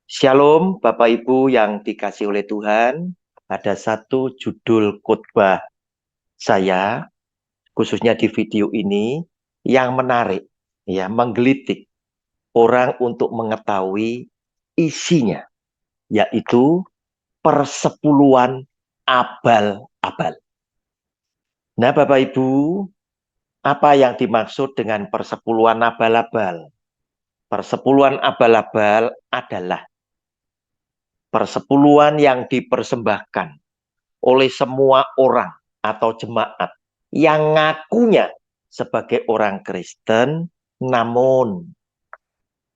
Shalom, Bapak Ibu yang dikasih oleh Tuhan. Ada satu judul khotbah saya, khususnya di video ini, yang menarik, ya, menggelitik orang untuk mengetahui isinya, yaitu persepuluhan abal-abal. Nah, Bapak Ibu, apa yang dimaksud dengan persepuluhan abal-abal? Persepuluhan abal-abal adalah persepuluhan yang dipersembahkan oleh semua orang atau jemaat yang ngakunya sebagai orang Kristen, namun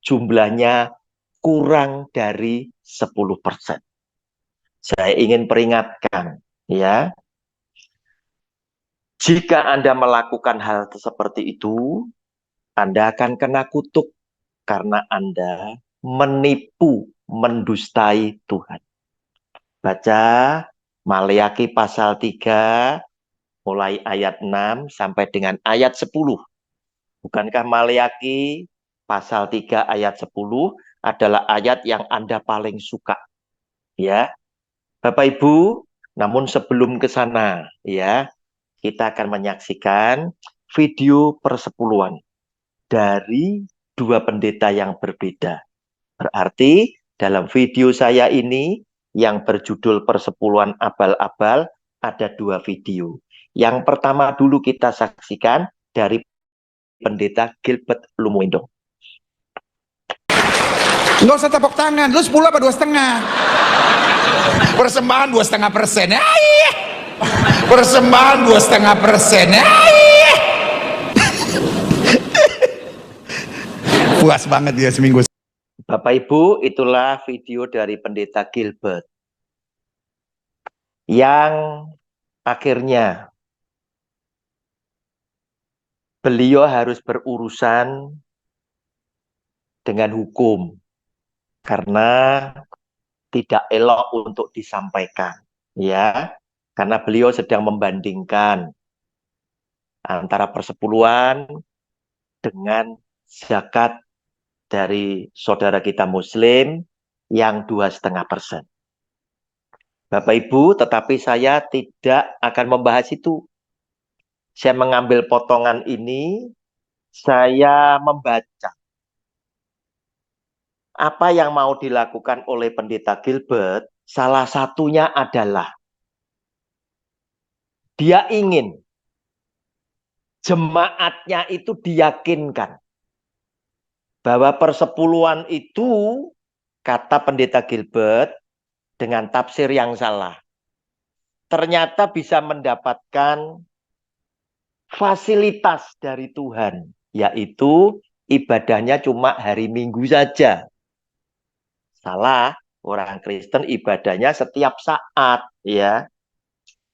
jumlahnya kurang dari 10%. Saya ingin peringatkan, ya, jika Anda melakukan hal seperti itu, Anda akan kena kutuk karena Anda menipu, mendustai Tuhan. Baca Maleakhi pasal 3, mulai ayat 6 sampai dengan ayat 10. Bukankah Maleakhi pasal 3 ayat 10 adalah ayat yang Anda paling suka? Ya, Bapak Ibu, namun sebelum ke sana, ya, kita akan menyaksikan video persepuluhan dari dua pendeta yang berbeda. Berarti dalam video saya ini yang berjudul persepuluhan abal-abal ada dua video. Yang pertama dulu kita saksikan dari Pendeta Gilbert Lumuendo. Nggak usah tepuk tangan, lu 10 apa 2,5? Persembahan 2,5%. Iya. Persembahan 2,5%. Iya. Puas banget dia seminggu. Bapak Ibu, itulah video dari Pendeta Gilbert yang akhirnya beliau harus berurusan dengan hukum karena tidak elok untuk disampaikan, ya, karena beliau sedang membandingkan antara persepuluhan dengan zakat dari saudara kita Muslim yang 2,5%. Bapak Ibu, tetapi saya tidak akan membahas itu. Saya mengambil potongan ini, saya membaca apa yang mau dilakukan oleh Pendeta Gilbert. Salah satunya adalah dia ingin jemaatnya itu diyakinkan bahwa persepuluhan itu, kata Pendeta Gilbert, dengan tafsir yang salah, ternyata bisa mendapatkan fasilitas dari Tuhan, yaitu ibadahnya cuma hari Minggu saja. Salah, orang Kristen ibadahnya setiap saat, ya.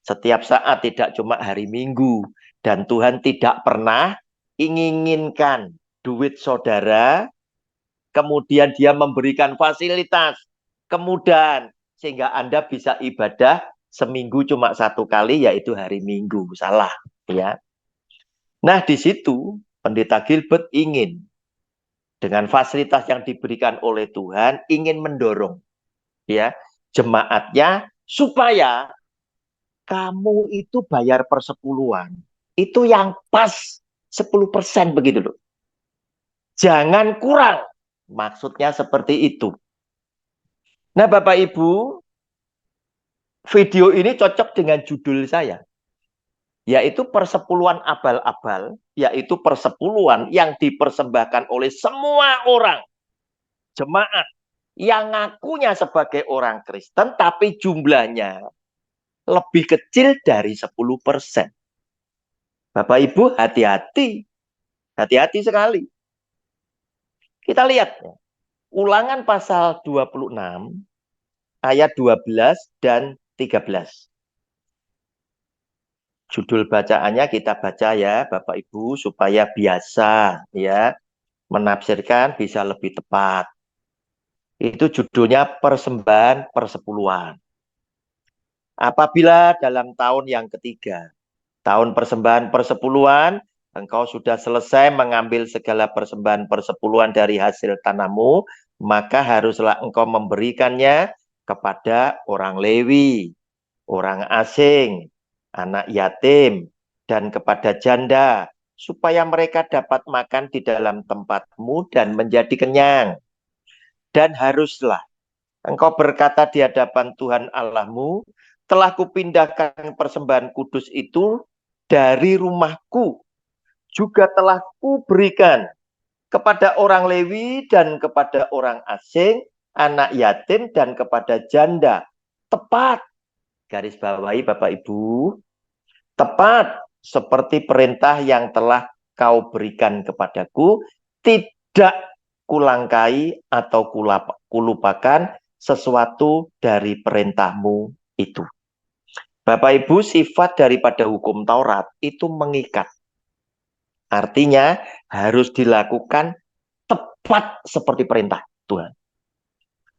Setiap saat, tidak cuma hari Minggu. Dan Tuhan tidak pernah inginkan duit saudara, kemudian dia memberikan fasilitas, kemudahan, sehingga Anda bisa ibadah seminggu cuma satu kali, yaitu hari Minggu. Salah, ya. Nah, di situ Pendeta Gilbert ingin, dengan fasilitas yang diberikan oleh Tuhan, ingin mendorong, ya, jemaatnya supaya kamu itu bayar persepuluhan itu yang pas 10% begitu loh. Jangan kurang. Maksudnya seperti itu. Nah, Bapak Ibu, video ini cocok dengan judul saya, yaitu persepuluhan abal-abal, yaitu persepuluhan yang dipersembahkan oleh semua orang, jemaat, yang ngakunya sebagai orang Kristen, tapi jumlahnya lebih kecil dari 10%. Bapak Ibu, hati-hati. Hati-hati sekali. Kita lihat, Ulangan pasal 26, ayat 12 dan 13. Judul bacaannya kita baca ya, Bapak Ibu, supaya biasa ya menafsirkan bisa lebih tepat. Itu judulnya persembahan persepuluhan. Apabila dalam tahun yang ketiga, tahun persembahan persepuluhan, engkau sudah selesai mengambil segala persembahan persepuluhan dari hasil tanahmu, maka haruslah engkau memberikannya kepada orang Lewi, orang asing, anak yatim, dan kepada janda, supaya mereka dapat makan di dalam tempatmu dan menjadi kenyang. Dan haruslah engkau berkata di hadapan Tuhan Allahmu, telah kupindahkan persembahan kudus itu dari rumahku, juga telah kuberikan kepada orang Lewi dan kepada orang asing, anak yatim dan kepada janda. Tepat, garis bawahi Bapak Ibu, tepat seperti perintah yang telah kau berikan kepadaku, tidak kulangkai atau kulupakan sesuatu dari perintahmu itu. Bapak Ibu, sifat daripada hukum Taurat itu mengikat. Artinya harus dilakukan tepat seperti perintah Tuhan.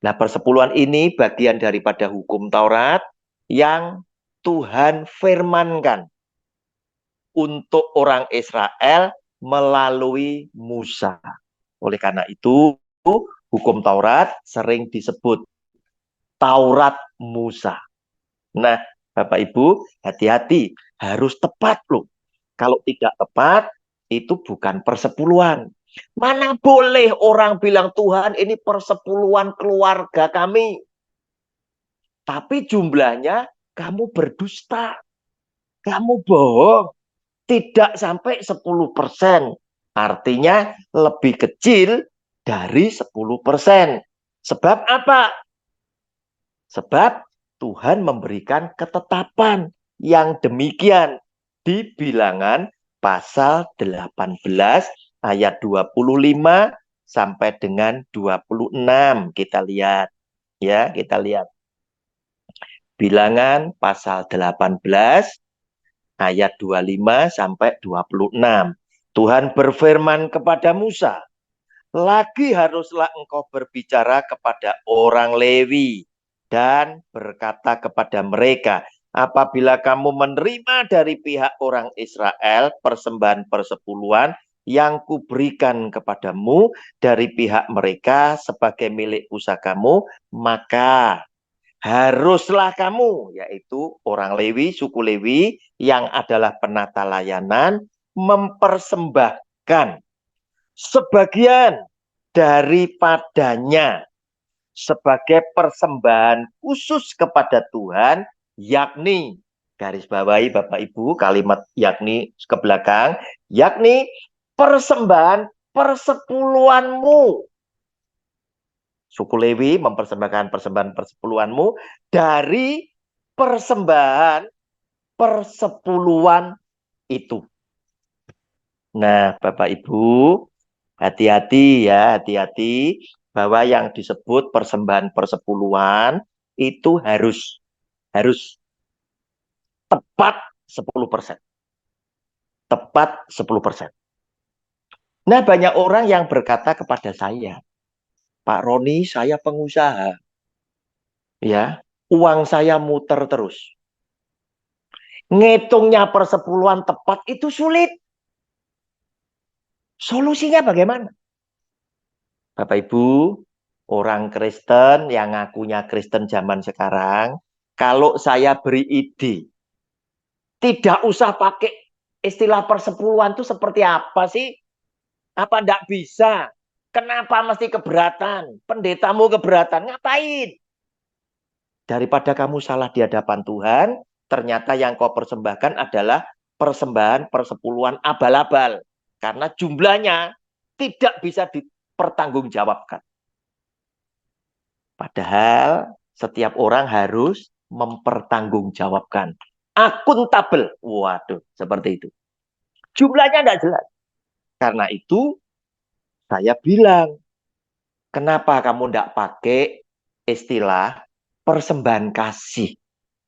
Nah, persepuluhan ini bagian daripada hukum Taurat yang Tuhan firmankan untuk orang Israel melalui Musa. Oleh karena itu, hukum Taurat sering disebut Taurat Musa. Nah, Bapak Ibu, hati-hati, harus tepat loh. Kalau tidak tepat, itu bukan persepuluhan. Mana boleh orang bilang, Tuhan ini persepuluhan keluarga kami. Tapi jumlahnya kamu berdusta. Kamu bohong. Tidak sampai 10%. Artinya lebih kecil dari 10%. Sebab apa? Sebab Tuhan memberikan ketetapan yang demikian di Bilangan pasal 18 ayat 25 sampai dengan 26. Kita lihat ya, kita lihat. Bilangan pasal 18 ayat 25 sampai 26. Tuhan berfirman kepada Musa, lagi haruslah engkau berbicara kepada orang Lewi dan berkata kepada mereka, apabila kamu menerima dari pihak orang Israel persembahan persepuluhan yang kuberikan kepadamu dari pihak mereka sebagai milik pusakamu, maka haruslah kamu, yaitu orang Lewi, suku Lewi yang adalah penata layanan, mempersembahkan sebagian daripadanya sebagai persembahan khusus kepada Tuhan, yakni, garis bawahi Bapak Ibu, kalimat yakni ke belakang, yakni persembahan persepuluhanmu. Suku Lewi mempersembahkan persembahan persepuluhanmu dari persembahan persepuluhan itu. Nah, Bapak Ibu, hati-hati ya, hati-hati bahwa yang disebut persembahan persepuluhan itu harus tepat 10%. Tepat 10%. Nah, banyak orang yang berkata kepada saya, Pak Roni, saya pengusaha. Ya, uang saya muter terus. Ngitungnya persepuluhan tepat itu sulit. Solusinya bagaimana? Bapak Ibu, orang Kristen yang ngakunya Kristen zaman sekarang, kalau saya beri ide, tidak usah pakai istilah persepuluhan itu seperti apa sih? Apa enggak bisa? Kenapa mesti keberatan? Pendetamu keberatan, ngapain? Daripada kamu salah di hadapan Tuhan, ternyata yang kau persembahkan adalah persembahan persepuluhan abal-abal. Karena jumlahnya tidak bisa dipertanggungjawabkan. Padahal setiap orang harus mempertanggungjawabkan. Akuntabel. Waduh, seperti itu. Jumlahnya tidak jelas. Karena itu, saya bilang, kenapa kamu tidak pakai istilah persembahan kasih?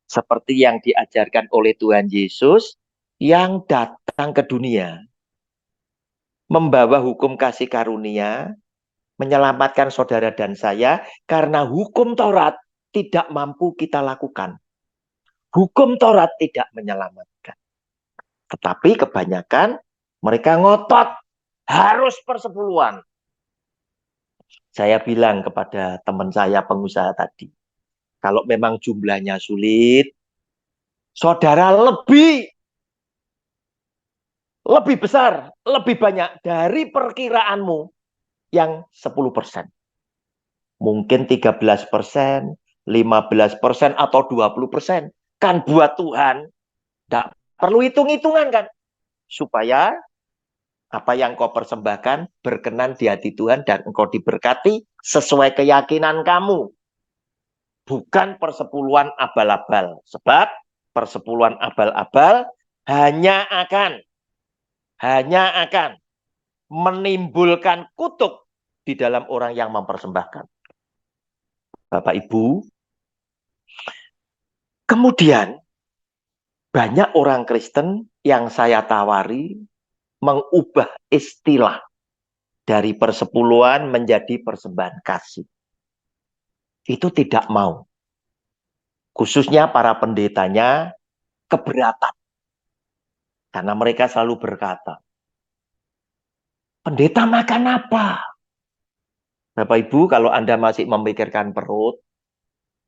Seperti yang diajarkan oleh Tuhan Yesus yang datang ke dunia. Membawa hukum kasih karunia, menyelamatkan saudara dan saya, karena hukum Taurat tidak mampu kita lakukan. Hukum Taurat tidak menyelamatkan. Tetapi kebanyakan mereka ngotot, harus persepuluhan. Saya bilang kepada teman saya pengusaha tadi, kalau memang jumlahnya sulit, saudara lebih besar, lebih banyak dari perkiraanmu yang 10%. Mungkin 13%, 15%, atau 20%. Kan buat Tuhan, tidak perlu hitung-hitungan kan. Supaya apa yang kau persembahkan berkenan di hati Tuhan dan engkau diberkati sesuai keyakinan kamu. Bukan persepuluhan abal-abal. Sebab persepuluhan abal-abal hanya akan menimbulkan kutuk di dalam orang yang mempersembahkan. Bapak Ibu, kemudian banyak orang Kristen yang saya tawari mengubah istilah dari persepuluhan menjadi persembahan kasih. Itu tidak mau. Khususnya para pendetanya keberatan. Karena mereka selalu berkata, pendeta makan apa? Bapak Ibu, kalau Anda masih memikirkan perut,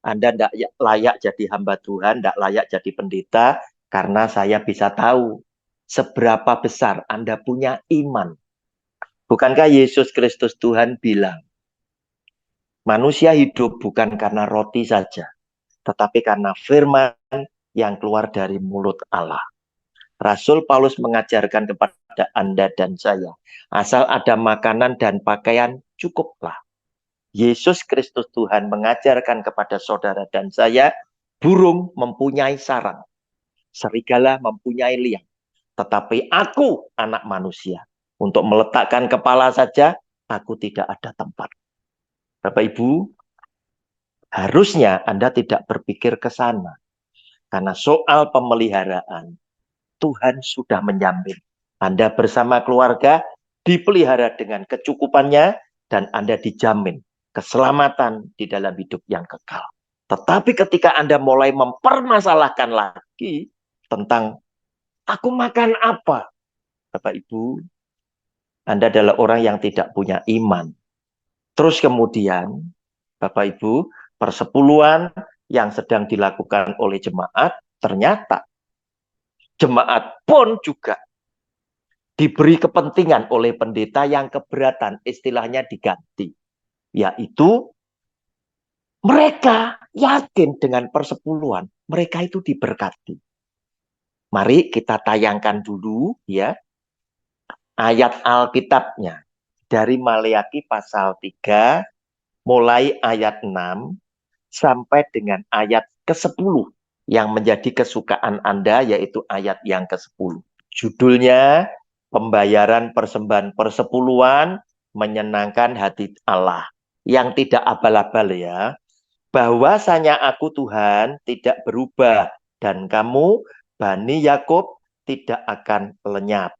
Anda tidak layak jadi hamba Tuhan, tidak layak jadi pendeta, karena saya bisa tahu seberapa besar Anda punya iman. Bukankah Yesus Kristus Tuhan bilang, manusia hidup bukan karena roti saja, tetapi karena firman yang keluar dari mulut Allah. Rasul Paulus mengajarkan kepada Anda dan saya, asal ada makanan dan pakaian, cukuplah. Yesus Kristus Tuhan mengajarkan kepada saudara dan saya, burung mempunyai sarang, serigala mempunyai liang, tetapi aku, anak manusia, untuk meletakkan kepala saja, aku tidak ada tempat. Bapak Ibu, harusnya Anda tidak berpikir ke sana. Karena soal pemeliharaan, Tuhan sudah menjamin. Anda bersama keluarga dipelihara dengan kecukupannya dan Anda dijamin keselamatan di dalam hidup yang kekal. Tetapi ketika Anda mulai mempermasalahkan lagi tentang aku makan apa? Bapak Ibu, Anda adalah orang yang tidak punya iman. Terus kemudian, Bapak Ibu, persepuluhan yang sedang dilakukan oleh jemaat, ternyata jemaat pun juga diberi kepentingan oleh pendeta yang keberatan, istilahnya diganti. Yaitu mereka yakin dengan persepuluhan, mereka itu diberkati. Mari kita tayangkan dulu ya ayat Alkitabnya dari Maleakhi pasal 3 mulai ayat 6 sampai dengan ayat ke-10 yang menjadi kesukaan Anda yaitu ayat yang ke-10. Judulnya pembayaran persembahan persepuluhan menyenangkan hati Allah. Yang tidak abal-abal ya. Bahwasanya aku Tuhan tidak berubah dan kamu Bani Yakub tidak akan lenyap.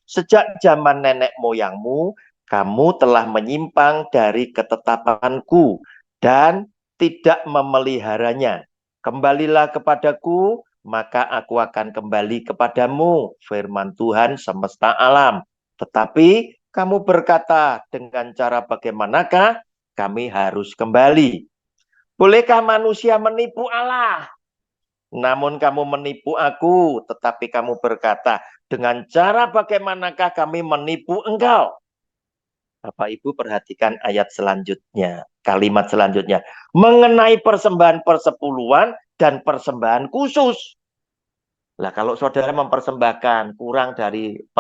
Sejak zaman nenek moyangmu, kamu telah menyimpang dari ketetapanku dan tidak memeliharanya. Kembalilah kepadaku, maka aku akan kembali kepadamu, firman Tuhan semesta alam. Tetapi kamu berkata, dengan cara bagaimanakah kami harus kembali? Bolehkah manusia menipu Allah? Namun kamu menipu aku, tetapi kamu berkata, dengan cara bagaimanakah kami menipu engkau? Bapak Ibu perhatikan ayat selanjutnya, kalimat selanjutnya. Mengenai persembahan persepuluhan dan persembahan khusus. Nah, kalau saudara mempersembahkan kurang dari 10%,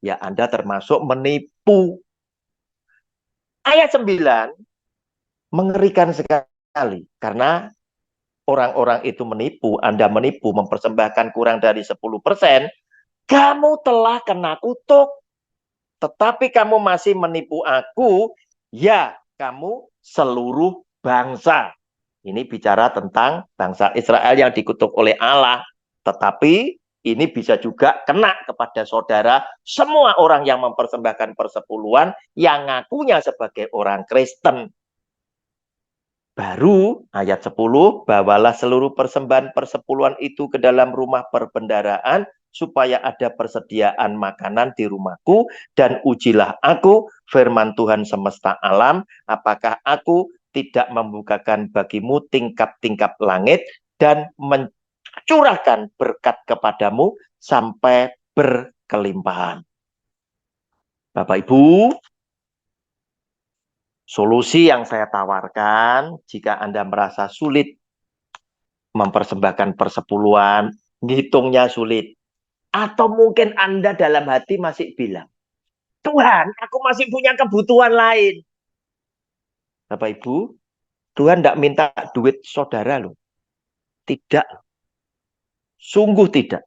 ya Anda termasuk menipu. Ayat 9 mengerikan sekali, karena orang-orang itu menipu, Anda menipu, mempersembahkan kurang dari 10%, kamu telah kena kutuk. Tetapi kamu masih menipu aku, ya kamu seluruh bangsa. Ini bicara tentang bangsa Israel yang dikutuk oleh Allah. Tetapi ini bisa juga kena kepada saudara, semua orang yang mempersembahkan persepuluhan, yang ngakunya sebagai orang Kristen. Baru ayat 10, bawalah seluruh persembahan persepuluhan itu ke dalam rumah perbendaharaan supaya ada persediaan makanan di rumahku, dan ujilah aku, firman Tuhan semesta alam, apakah aku tidak membukakan bagimu tingkap-tingkap langit dan mencurahkan berkat kepadamu sampai berkelimpahan. Bapak Ibu, solusi yang saya tawarkan jika Anda merasa sulit mempersembahkan persepuluhan, ngitungnya sulit, atau mungkin Anda dalam hati masih bilang, Tuhan, aku masih punya kebutuhan lain. Bapak Ibu, Tuhan tidak minta duit saudara loh. Tidak. Sungguh tidak.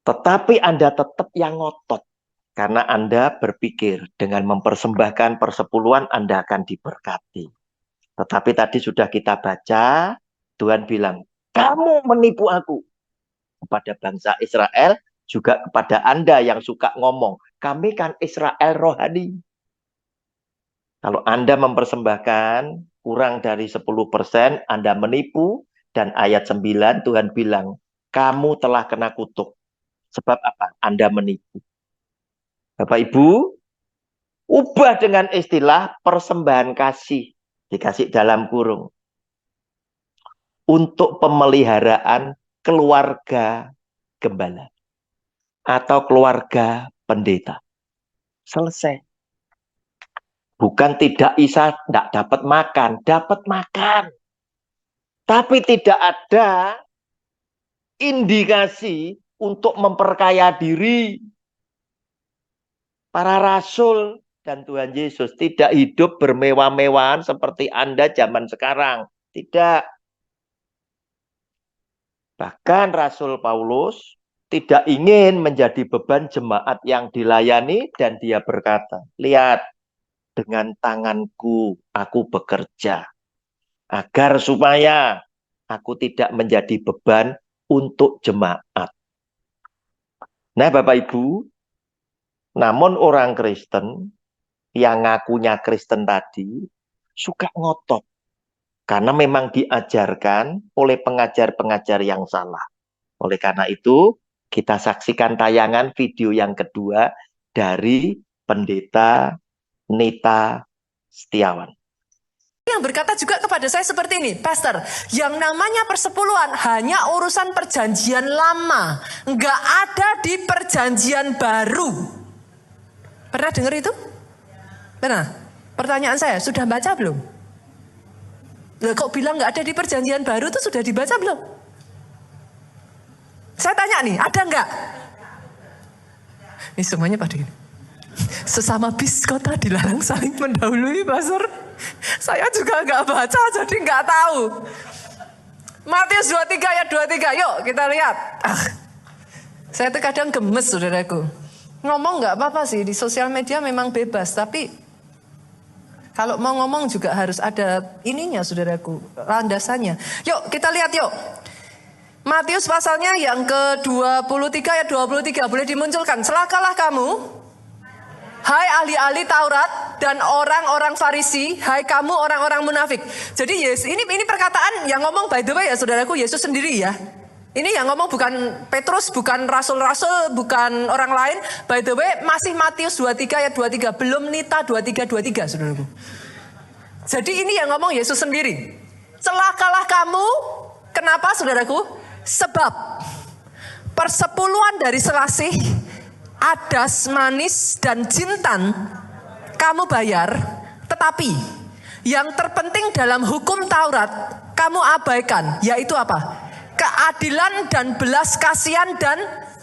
Tetapi Anda tetap yang ngotot. Karena Anda berpikir dengan mempersembahkan persepuluhan Anda akan diberkati. Tetapi tadi sudah kita baca, Tuhan bilang, kamu menipu aku. Kepada bangsa Israel, juga kepada Anda yang suka ngomong, kami kan Israel rohani. Kalau Anda mempersembahkan kurang dari 10%, Anda menipu, dan ayat 9 Tuhan bilang, kamu telah kena kutuk. Sebab apa? Anda menipu. Bapak Ibu, ubah dengan istilah persembahan kasih. Dikasih dalam kurung. Untuk pemeliharaan keluarga gembala. Atau keluarga pendeta. Selesai. Bukan tidak bisa, tidak dapat makan. Dapat makan. Tapi tidak ada indikasi untuk memperkaya diri. Para rasul dan Tuhan Yesus tidak hidup bermewah-mewahan seperti Anda zaman sekarang. Tidak. Bahkan Rasul Paulus tidak ingin menjadi beban jemaat yang dilayani dan dia berkata, lihat, dengan tanganku aku bekerja agar supaya aku tidak menjadi beban untuk jemaat. Nah, Bapak Ibu, namun orang Kristen yang ngakunya Kristen tadi suka ngotot. Karena memang diajarkan oleh pengajar-pengajar yang salah. Oleh karena itu, kita saksikan tayangan video yang kedua dari Pendeta Nita Setiawan. Yang berkata juga kepada saya seperti ini, Pastor, yang namanya persepuluhan hanya urusan perjanjian lama, nggak ada di perjanjian baru. Pernah dengar itu? Pernah? Pertanyaan saya, sudah baca belum? Loh, kok bilang nggak ada di perjanjian baru itu sudah dibaca belum? Saya tanya nih, ada nggak? Ini semuanya pada ini. Sesama biskota dilarang saling mendahului, Pastor. Saya juga nggak baca, jadi nggak tahu. Matius 23 ayat 23, yuk kita lihat. Saya tuh kadang gemes, saudaraku. Ngomong nggak apa-apa sih, di sosial media memang bebas, tapi kalau mau ngomong juga harus ada ininya, saudaraku, landasannya. Yuk kita lihat yuk. Matius pasalnya yang ke-23 ayat 23, boleh dimunculkan. Celakalah kamu, hai ahli-ahli Taurat dan orang-orang Farisi, hai kamu orang-orang munafik. Jadi Yesus, ini perkataan yang ngomong by the way ya saudaraku, Yesus sendiri ya. Ini yang ngomong bukan Petrus, bukan rasul-rasul, bukan orang lain. By the way, masih Matius 23 ayat 23, belum Nita 23, saudaraku. Jadi ini yang ngomong Yesus sendiri. Celakalah kamu, kenapa saudaraku? Sebab persepuluhan dari selasih, adas, manis, dan jintan kamu bayar, tetapi yang terpenting dalam hukum Taurat kamu abaikan, yaitu apa? Keadilan dan belas kasihan dan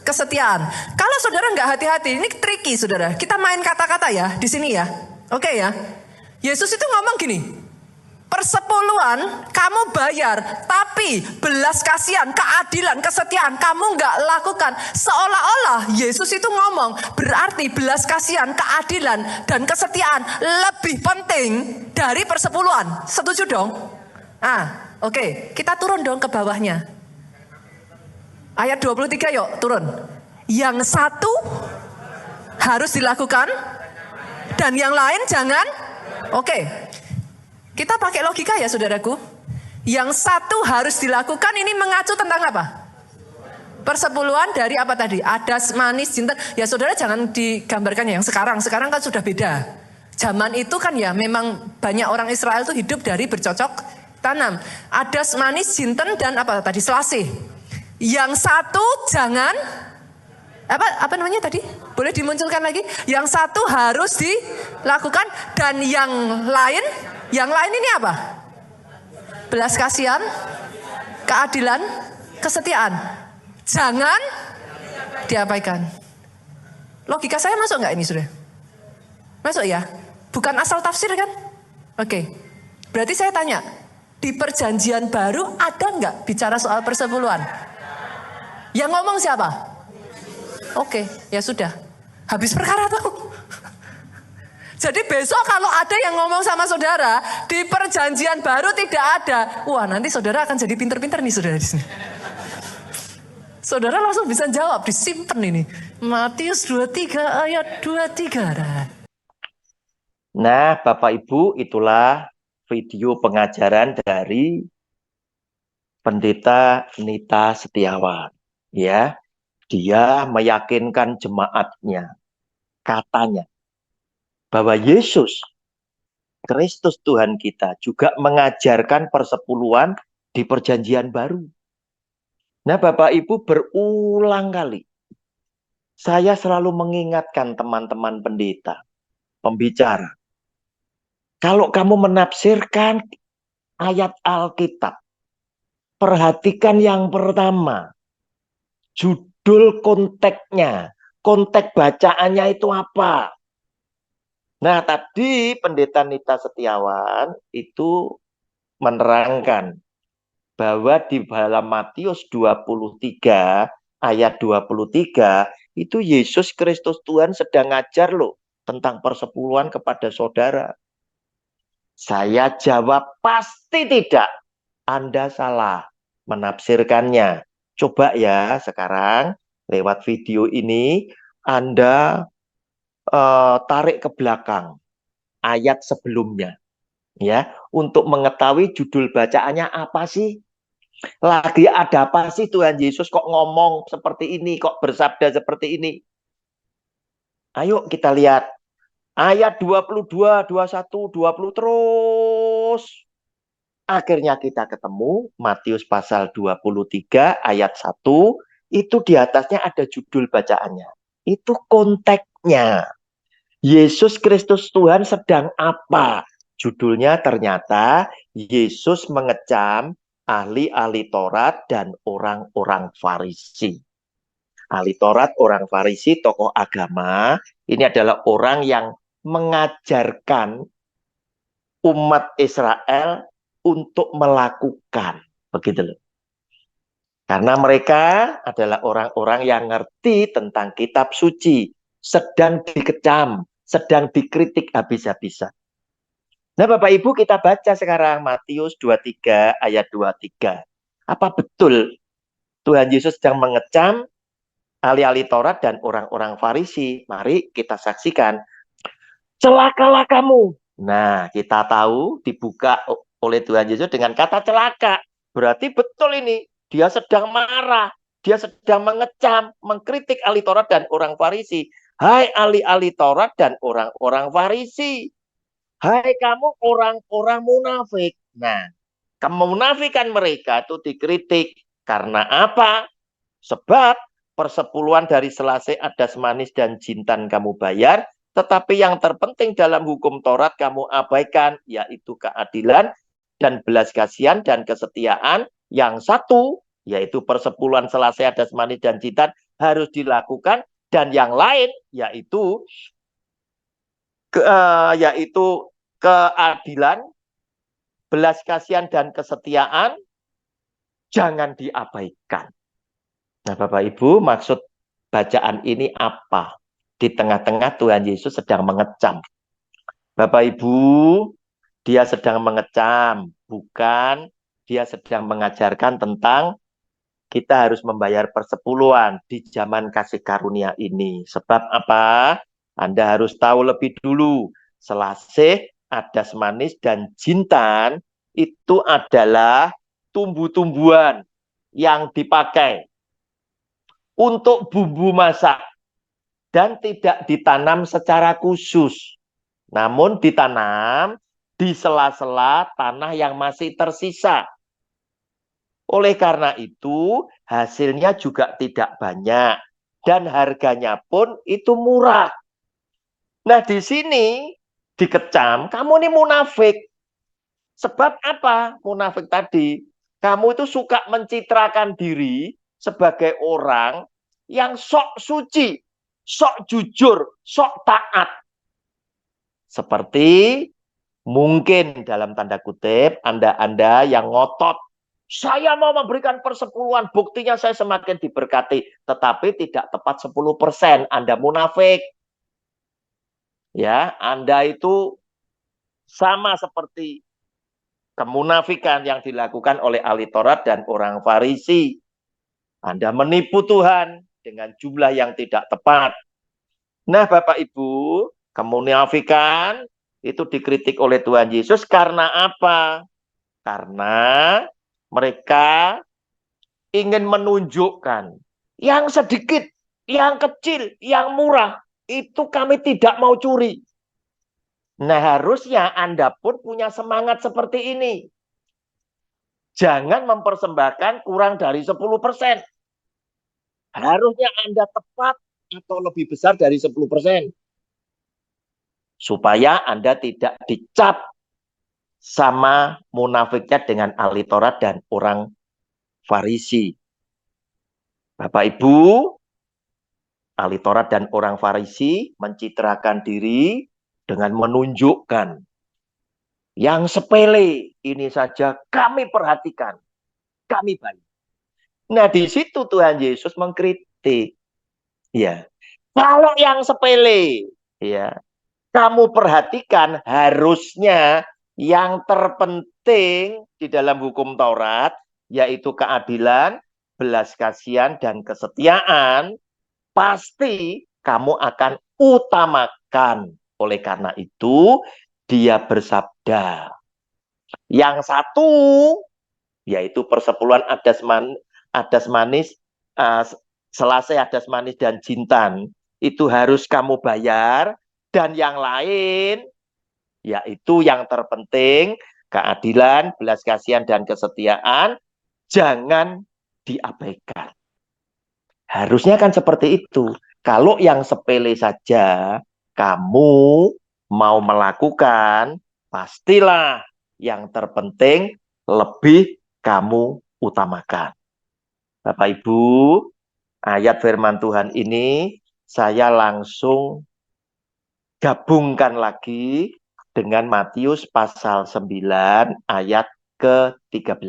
kesetiaan. Kalau saudara nggak hati-hati, ini tricky saudara. Kita main kata-kata ya di sini ya. Oke ya. Yesus itu ngomong gini, persepuluhan kamu bayar, tapi belas kasihan, keadilan, kesetiaan kamu nggak lakukan. Seolah-olah Yesus itu ngomong, berarti belas kasihan, keadilan, dan kesetiaan lebih penting dari persepuluhan. Setuju dong? Oke. Kita turun dong ke bawahnya. Ayat 23 yuk, turun. Yang satu harus dilakukan, dan yang lain jangan. Oke. Kita pakai logika ya saudaraku. Yang satu harus dilakukan, ini mengacu tentang apa? Persepuluhan dari apa tadi? Adas, manis, jinten. Ya saudara jangan digambarkan yang sekarang. Sekarang kan sudah beda. Zaman itu kan ya memang banyak orang Israel itu hidup dari bercocok tanam. Adas, manis, jinten, dan apa tadi? Selasih. Yang satu jangan, apa namanya tadi? Boleh dimunculkan lagi? Yang satu harus dilakukan, dan yang lain ini apa? Belas kasihan, keadilan, kesetiaan. Jangan diabaikan. Logika saya masuk nggak ini sudah? Masuk ya? Bukan asal tafsir kan? Oke. Berarti saya tanya, di perjanjian baru ada nggak bicara soal persepuluhan? Yang ngomong siapa? Oke, ya sudah. Habis perkara tuh. Jadi besok kalau ada yang ngomong sama saudara, di perjanjian baru tidak ada. Wah, nanti saudara akan jadi pinter-pinter nih saudara di sini. Saudara langsung bisa jawab, disimpan ini. Matius 23 ayat 23. Nah, Bapak Ibu, itulah video pengajaran dari Pendeta Nita Setiawan. Ya, dia meyakinkan jemaatnya, katanya, bahwa Yesus Kristus Tuhan kita juga mengajarkan persepuluhan di perjanjian baru. Nah, Bapak Ibu, berulang kali saya selalu mengingatkan teman-teman pendeta, pembicara. Kalau kamu menafsirkan ayat Alkitab, perhatikan yang pertama, judul konteksnya, konteks bacaannya itu apa. Nah, tadi Pendeta Nita Setiawan itu menerangkan bahwa di dalam Matius 23 ayat 23 itu Yesus Kristus Tuhan sedang ngajar loh tentang persepuluhan kepada saudara. Saya jawab pasti tidak. Anda salah menafsirkannya. Coba ya sekarang lewat video ini Anda tarik ke belakang ayat sebelumnya ya untuk mengetahui judul bacaannya apa sih. Lagi ada apa sih Tuhan Yesus kok ngomong seperti ini, kok bersabda seperti ini? Ayo kita lihat ayat 22, 21, 20 terus. Akhirnya kita ketemu Matius pasal 23 ayat 1, itu di atasnya ada judul bacaannya. Itu konteksnya. Yesus Kristus Tuhan sedang apa? Judulnya ternyata Yesus mengecam ahli-ahli Taurat dan orang-orang Farisi. Ahli Taurat, orang Farisi, tokoh agama, ini adalah orang yang mengajarkan umat Israel untuk melakukan. Begitu loh. Karena mereka adalah orang-orang yang ngerti tentang kitab suci, sedang dikecam, sedang dikritik habis-habisan. Nah, Bapak Ibu, kita baca sekarang Matius 23 ayat 23. Apa betul Tuhan Yesus sedang mengecam ahli-ahli Taurat dan orang-orang Farisi? Mari kita saksikan. Celakalah kamu. Nah, kita tahu dibuka oleh Tuhan Yesus dengan kata celaka. Berarti betul ini. Dia sedang marah. Dia sedang mengecam, mengkritik ahli Taurat dan orang Farisi. Hai ahli-ahli Taurat dan orang-orang Farisi. Hai kamu orang-orang munafik. Nah, kemunafikan mereka itu dikritik. Karena apa? Sebab persepuluhan dari selasih, adas, manis, dan jintan kamu bayar. Tetapi yang terpenting dalam hukum Taurat kamu abaikan, yaitu keadilan dan belas kasihan dan kesetiaan. Yang satu, yaitu persepuluhan selasih, adas, manis, dan jintan harus dilakukan. Dan yang lain, yaitu keadilan, belas kasihan, dan kesetiaan jangan diabaikan. Nah, Bapak Ibu, maksud bacaan ini apa? Di tengah-tengah Tuhan Yesus sedang mengecam. Bapak Ibu, dia sedang mengecam, bukan dia sedang mengajarkan tentang kita harus membayar persepuluhan di zaman kasih karunia ini. Sebab apa? Anda harus tahu lebih dulu, selasih, adas, manis, dan jintan itu adalah tumbuh-tumbuhan yang dipakai untuk bumbu masak dan tidak ditanam secara khusus, namun ditanam di sela-sela tanah yang masih tersisa. Oleh karena itu, hasilnya juga tidak banyak dan harganya pun itu murah. Nah, di sini dikecam, kamu ini munafik. Sebab apa? Munafik tadi, kamu itu suka mencitrakan diri sebagai orang yang sok suci, sok jujur, sok taat. Seperti mungkin dalam tanda kutip, Anda yang ngotot, saya mau memberikan persepuluhan, buktinya saya semakin diberkati, tetapi tidak tepat 10%, Anda munafik. Ya, Anda itu sama seperti kemunafikan yang dilakukan oleh ahli Taurat dan orang Farisi. Anda menipu Tuhan dengan jumlah yang tidak tepat. Nah, Bapak Ibu, kemunafikan itu dikritik oleh Tuhan Yesus karena apa? Karena mereka ingin menunjukkan yang sedikit, yang kecil, yang murah, itu kami tidak mau curi. Nah, harusnya Anda pun punya semangat seperti ini. Jangan mempersembahkan kurang dari 10%. Harusnya Anda tepat atau lebih besar dari 10%. Supaya Anda tidak dicap sama munafiknya dengan ahli Taurat dan orang Farisi. Bapak Ibu, ahli Taurat dan orang Farisi mencitrakan diri dengan menunjukkan yang sepele ini saja kami perhatikan, kami baik. Nah, di situ Tuhan Yesus mengkritik. Ya, kalau yang sepele, ya, kamu perhatikan, harusnya yang terpenting di dalam hukum Taurat, yaitu keadilan, belas kasihan, dan kesetiaan, pasti kamu akan utamakan. Oleh karena itu, dia bersabda, yang satu, yaitu persepuluhan adas manis, selesai adas manis dan jintan, itu harus kamu bayar. Dan yang lain, yaitu yang terpenting, keadilan, belas kasihan, dan kesetiaan, jangan diabaikan. Harusnya kan seperti itu. Kalau yang sepele saja kamu mau melakukan, pastilah yang terpenting lebih kamu utamakan. Bapak Ibu, ayat firman Tuhan ini saya langsung gabungkan lagi dengan Matius pasal 9 ayat ke-13.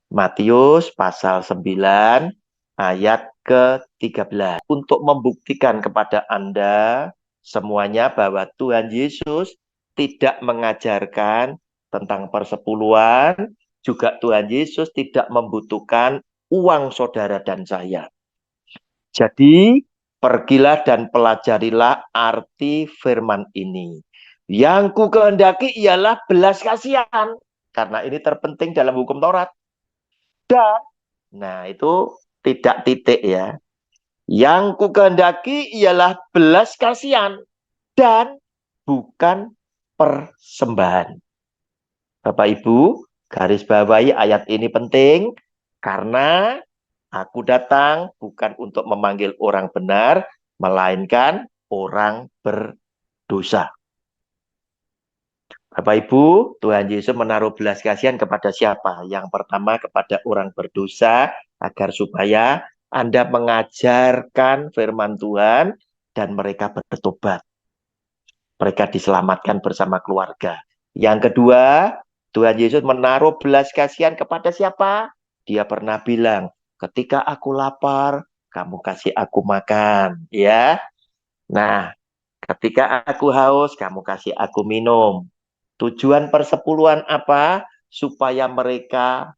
Matius pasal 9 ayat ke-13. Untuk membuktikan kepada Anda semuanya bahwa Tuhan Yesus tidak mengajarkan tentang persepuluhan, juga Tuhan Yesus tidak membutuhkan uang saudara dan saya. Jadi, pergilah dan pelajarilah arti firman ini. Yang ku kehendaki ialah belas kasihan, karena ini terpenting dalam hukum Taurat. Dan, nah itu tidak titik ya. Yang ku kehendaki ialah belas kasihan dan bukan persembahan. Bapak Ibu, garis bawahi ayat ini penting karena aku datang bukan untuk memanggil orang benar, melainkan orang berdosa. Bapak Ibu, Tuhan Yesus menaruh belas kasihan kepada siapa? Yang pertama kepada orang berdosa, agar supaya Anda mengajarkan firman Tuhan dan mereka bertobat. Mereka diselamatkan bersama keluarga. Yang kedua, Tuhan Yesus menaruh belas kasihan kepada siapa? Dia pernah bilang, ketika aku lapar, kamu kasih aku makan. Ya. Nah, ketika aku haus, kamu kasih aku minum. Tujuan persepuluhan apa? Supaya mereka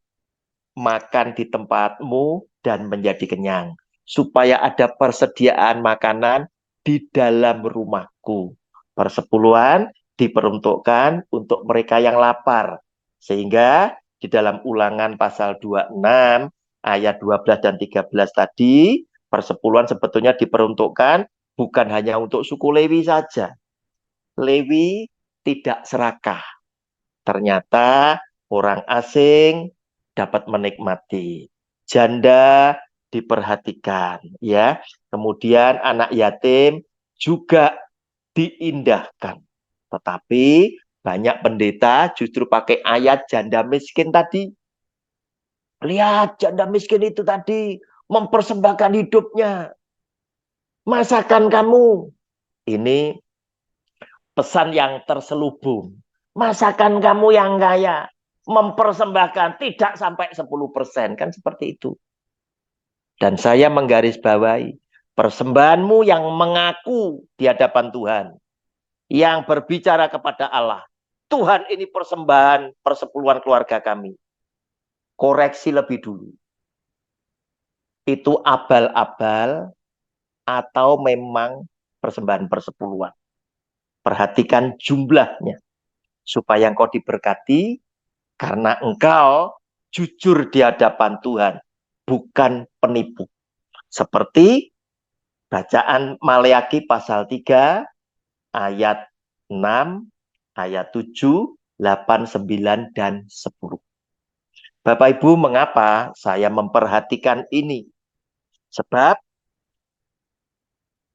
makan di tempatmu dan menjadi kenyang. Supaya ada persediaan makanan di dalam rumahku. Persepuluhan diperuntukkan untuk mereka yang lapar. Sehingga di dalam Ulangan pasal 26 ayat 12 dan 13 tadi, persepuluhan sebetulnya diperuntukkan bukan hanya untuk suku Lewi saja. Lewi tidak serakah. Ternyata orang asing dapat menikmati. Janda diperhatikan, ya. Kemudian anak yatim juga diindahkan. Tetapi banyak pendeta justru pakai ayat janda miskin tadi. Lihat janda miskin itu tadi mempersembahkan hidupnya. Masakan kamu. Ini pesan yang terselubung. Masakan kamu yang kaya. Mempersembahkan tidak sampai 10%. Kan seperti itu. Dan saya menggarisbawahi. Persembahanmu yang mengaku di hadapan Tuhan. Yang berbicara kepada Allah. Tuhan, ini persembahan persepuluhan keluarga kami. Koreksi lebih dulu. Itu abal-abal atau memang persembahan persepuluhan. Perhatikan jumlahnya. Supaya engkau diberkati karena engkau jujur di hadapan Tuhan. Bukan penipu. Seperti bacaan Maleakhi pasal 3 ayat 6, ayat 7, 8, 9, dan 10. Bapak Ibu, mengapa saya memperhatikan ini? Sebab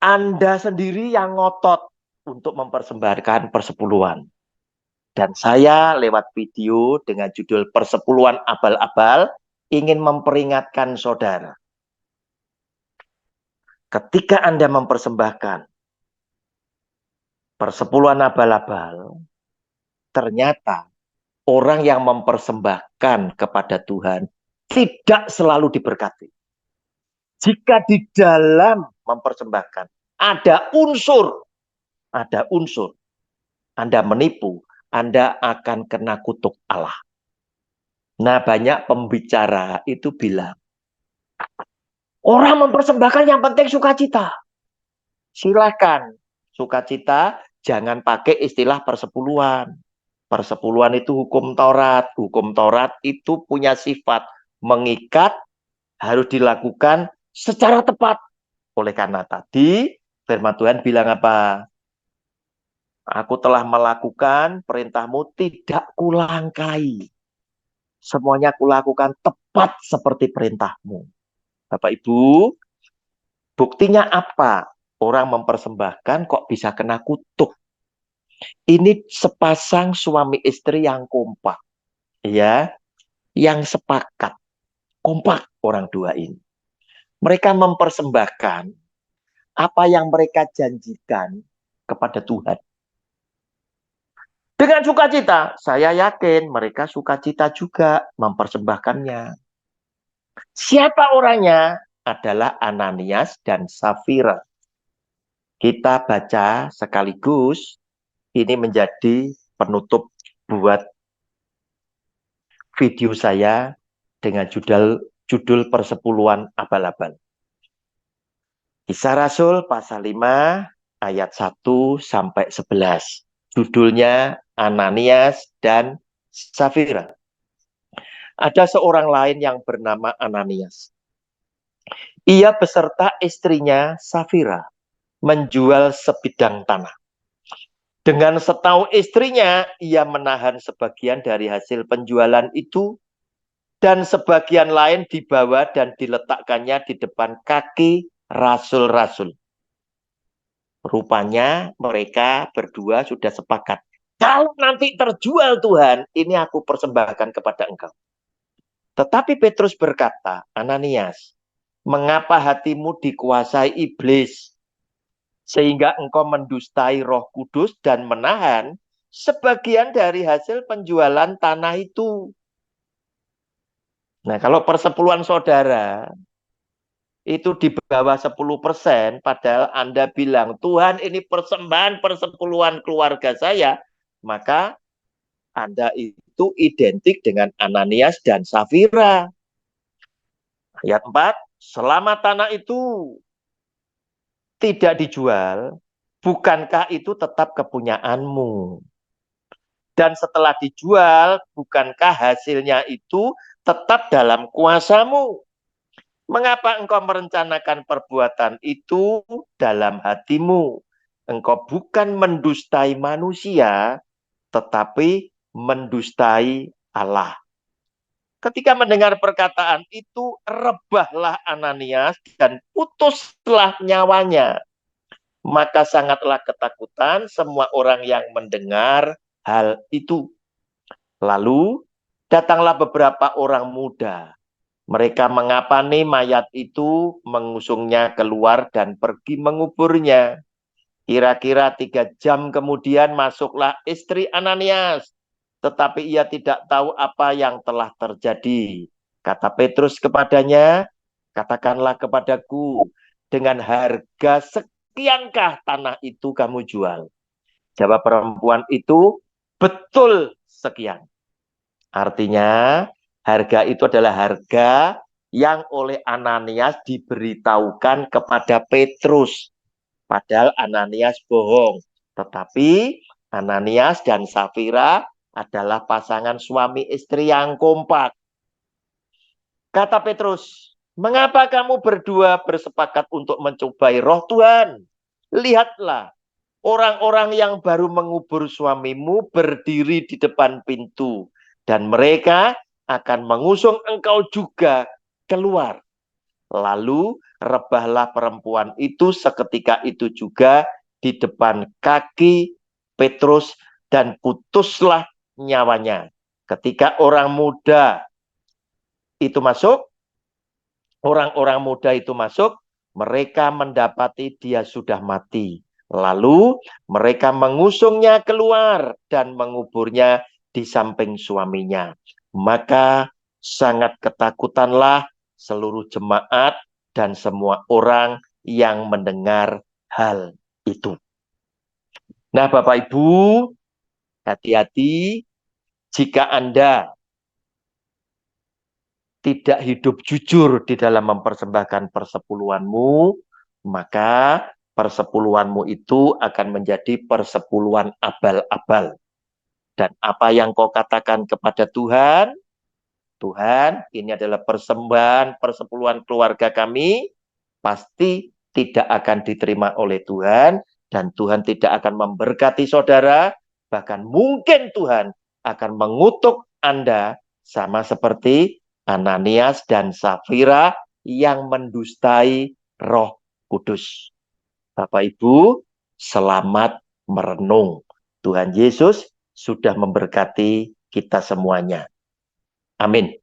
Anda sendiri yang ngotot untuk mempersembahkan persepuluhan. Dan saya lewat video dengan judul Persepuluhan Abal-Abal ingin memperingatkan saudara. Ketika Anda mempersembahkan persepuluhan abal-abal, ternyata orang yang mempersembahkan kepada Tuhan tidak selalu diberkati. Jika di dalam mempersembahkan ada unsur Anda menipu, Anda akan kena kutuk Allah. Nah, banyak pembicara itu bilang, orang mempersembahkan yang penting sukacita. Silakan, sukacita jangan pakai istilah persepuluhan. Persepuluhan itu hukum Taurat. Hukum Taurat itu punya sifat mengikat, harus dilakukan secara tepat. Oleh karena tadi firman Tuhan bilang apa? Aku telah melakukan perintahmu tidak kulangkai. Semuanya kulakukan tepat seperti perintahmu. Bapak Ibu, buktinya apa? Orang mempersembahkan kok bisa kena kutuk. Ini sepasang suami istri yang kompak. Ya, yang sepakat. Kompak orang dua ini. Mereka mempersembahkan apa yang mereka janjikan kepada Tuhan. Dengan sukacita, saya yakin mereka sukacita juga mempersembahkannya. Siapa orangnya? Adalah Ananias dan Safira. Kita baca sekaligus, ini menjadi penutup buat video saya dengan judul Persepuluhan Abal-Abal. Kisah Rasul pasal 5 ayat 1 sampai 11. Judulnya Ananias dan Safira. Ada seorang lain yang bernama Ananias. Ia beserta istrinya Safira menjual sebidang tanah. Dengan setahu istrinya, ia menahan sebagian dari hasil penjualan itu dan sebagian lain dibawa dan diletakkannya di depan kaki rasul-rasul. Rupanya mereka berdua sudah sepakat. Kalau nanti terjual Tuhan, ini aku persembahkan kepada engkau. Tetapi Petrus berkata, Ananias, mengapa hatimu dikuasai iblis? Sehingga engkau mendustai Roh Kudus dan menahan sebagian dari hasil penjualan tanah itu. Nah, kalau persepuluhan saudara itu di bawah 10%, padahal Anda bilang, Tuhan ini persembahan persepuluhan keluarga saya, maka Anda itu identik dengan Ananias dan Safira. Ayat 4, selama tanah itu tidak dijual, bukankah itu tetap kepunyaanmu? Dan setelah dijual, bukankah hasilnya itu tetap dalam kuasamu? Mengapa engkau merencanakan perbuatan itu dalam hatimu? Engkau bukan mendustai manusia, tetapi mendustai Allah. Ketika mendengar perkataan itu, rebahlah Ananias dan putuslah nyawanya. Maka sangatlah ketakutan semua orang yang mendengar hal itu. Lalu datanglah beberapa orang muda. Mereka mengapani mayat itu, mengusungnya keluar dan pergi menguburnya. Kira-kira 3 jam kemudian masuklah istri Ananias. Tetapi ia tidak tahu apa yang telah terjadi. Kata Petrus kepadanya, katakanlah kepadaku, dengan harga sekiankah tanah itu kamu jual? Jawab perempuan itu, betul sekian. Artinya, harga itu adalah harga yang oleh Ananias diberitahukan kepada Petrus. Padahal Ananias bohong. Tetapi Ananias dan Safira adalah pasangan suami istri yang kompak. Kata Petrus, mengapa kamu berdua bersepakat untuk mencobai roh Tuhan? Lihatlah, orang-orang yang baru mengubur suamimu berdiri di depan pintu. Dan mereka akan mengusung engkau juga keluar. Lalu rebahlah perempuan itu seketika itu juga di depan kaki Petrus dan putuslah nyawanya. Ketika orang muda itu masuk, orang-orang muda itu masuk, mereka mendapati dia sudah mati. Lalu mereka mengusungnya keluar dan menguburnya di samping suaminya. Maka sangat ketakutanlah seluruh jemaat dan semua orang yang mendengar hal itu. Nah, Bapak Ibu, hati-hati jika Anda tidak hidup jujur di dalam mempersembahkan persepuluhanmu, maka persepuluhanmu itu akan menjadi persepuluhan abal-abal. Dan apa yang kau katakan kepada Tuhan, Tuhan, ini adalah persembahan persepuluhan keluarga kami, pasti tidak akan diterima oleh Tuhan, dan Tuhan tidak akan memberkati saudara, bahkan mungkin Tuhan akan mengutuk Anda sama seperti Ananias dan Safira yang mendustai Roh Kudus. Bapak Ibu, selamat merenung. Tuhan Yesus sudah memberkati kita semuanya. Amin.